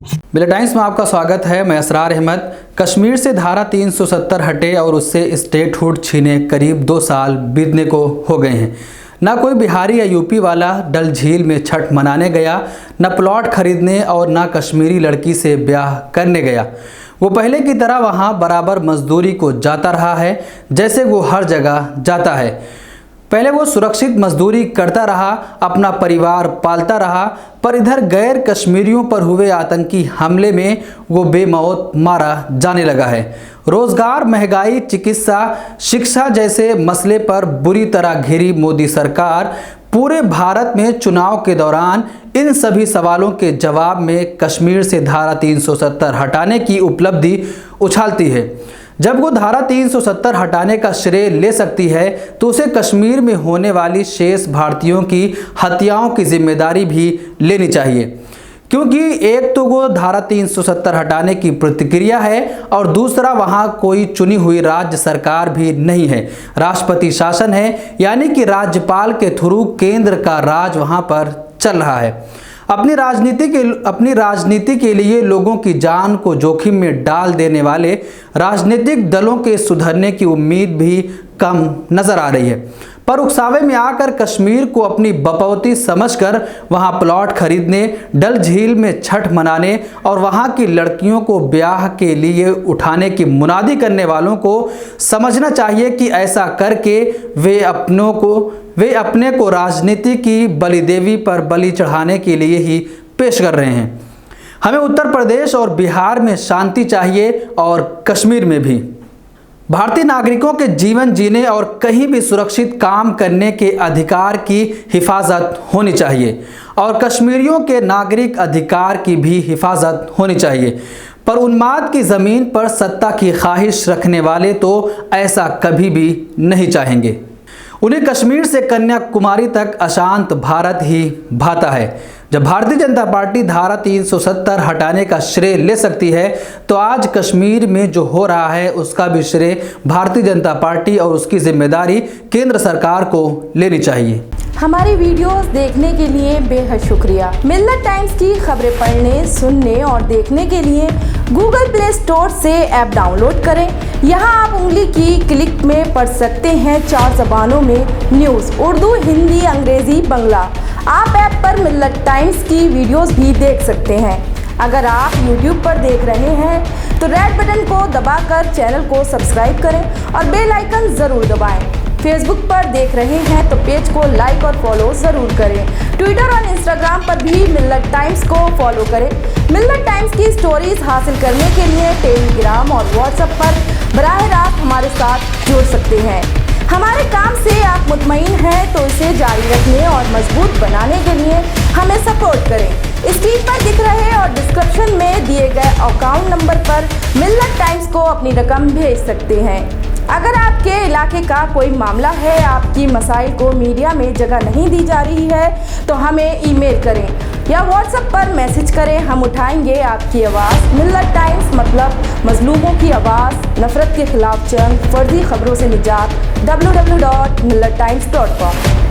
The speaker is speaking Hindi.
मिलत टाइम्स में आपका स्वागत है। मैं असरार अहमद। कश्मीर से धारा 370 हटे और उससे स्टेटहुड छीने करीब 2 साल बीतने को हो गए हैं। ना कोई बिहारी या यूपी वाला डल झील में छठ मनाने गया, न प्लॉट खरीदने और ना कश्मीरी लड़की से ब्याह करने गया। वो पहले की तरह वहाँ बराबर मजदूरी को जाता रहा है जैसे वो हर जगह जाता है। पहले वो सुरक्षित मजदूरी करता रहा, अपना परिवार पालता रहा, पर इधर गैर कश्मीरियों पर हुए आतंकी हमले में वो बेमौत मारा जाने लगा है। रोजगार, महंगाई, चिकित्सा, शिक्षा जैसे मसले पर बुरी तरह घिरी मोदी सरकार पूरे भारत में चुनाव के दौरान इन सभी सवालों के जवाब में कश्मीर से धारा 370 हटाने की उपलब्धि उछालती है। जब वो धारा 370 हटाने का श्रेय ले सकती है तो उसे कश्मीर में होने वाली शेष भारतीयों की हत्याओं की जिम्मेदारी भी लेनी चाहिए, क्योंकि एक तो वो धारा 370 हटाने की प्रतिक्रिया है और दूसरा वहाँ कोई चुनी हुई राज्य सरकार भी नहीं है। राष्ट्रपति शासन है, यानी कि राज्यपाल के थ्रू केंद्र का राज वहाँ पर चल रहा है। अपनी राजनीति के लिए लोगों की जान को जोखिम में डाल देने वाले राजनीतिक दलों के सुधरने की उम्मीद भी कम नजर आ रही है। पर उकसावे में आकर कश्मीर को अपनी बपौती समझकर वहां प्लॉट खरीदने, डल झील में छठ मनाने और वहां की लड़कियों को ब्याह के लिए उठाने की मुनादी करने वालों को समझना चाहिए कि ऐसा करके वे अपने को राजनीति की बलिदेवी पर बलि चढ़ाने के लिए ही पेश कर रहे हैं। हमें उत्तर प्रदेश और बिहार में शांति चाहिए और कश्मीर में भी। भारतीय नागरिकों के जीवन जीने और कहीं भी सुरक्षित काम करने के अधिकार की हिफाजत होनी चाहिए और कश्मीरियों के नागरिक अधिकार की भी हिफाजत होनी चाहिए। पर उन्माद की ज़मीन पर सत्ता की ख्वाहिश रखने वाले तो ऐसा कभी भी नहीं चाहेंगे। उन्हें कश्मीर से कन्याकुमारी तक अशांत भारत ही भाता है। जब भारतीय जनता पार्टी धारा 370 हटाने का श्रेय ले सकती है तो आज कश्मीर में जो हो रहा है उसका भी श्रेय भारतीय जनता पार्टी और उसकी जिम्मेदारी केंद्र सरकार को लेनी चाहिए। हमारी वीडियोस देखने के लिए बेहद शुक्रिया। मिलत टाइम्स की खबरें पढ़ने, सुनने और देखने के लिए गूगल प्ले स्टोर से ऐप डाउनलोड करें। यहाँ आप उंगली की क्लिक में पढ़ सकते हैं 4 ज़बानों में न्यूज़, उर्दू, हिंदी, अंग्रेज़ी, बांग्ला। आप ऐप पर मिलत टाइम्स की वीडियोस भी देख सकते हैं। अगर आप YouTube पर देख रहे हैं तो रेड बटन को दबाकर चैनल को सब्सक्राइब करें और बेल आइकन ज़रूर दबाएं। फेसबुक पर देख रहे हैं तो पेज को लाइक और फॉलो ज़रूर करें। ट्विटर और इंस्टाग्राम पर भी मिलत टाइम्स को फॉलो करें। मिलत टाइम्स की स्टोरीज हासिल करने के लिए टेलीग्राम और व्हाट्सएप पर बराह रास्त हमारे साथ जुड़ सकते हैं। हमारे काम से आप मुतमईन हैं तो इसे जारी रखने और मजबूत बनाने के लिए हमें सपोर्ट करें। स्क्रीन पर दिख रहे और डिस्क्रिप्शन में दिए गए अकाउंट नंबर पर मिलत टाइम्स को अपनी रकम भेज सकते हैं। अगर आपके इलाके का कोई मामला है, आपकी मसाइल को मीडिया में जगह नहीं दी जा रही है तो हमें ईमेल करें या व्हाट्सएप पर मैसेज करें। हम उठाएंगे आपकी आवाज़। मिलत टाइम्स मतलब मजलूमों की आवाज़, नफरत के खिलाफ जंग, फर्जी खबरों से निजात। www.millettimes.com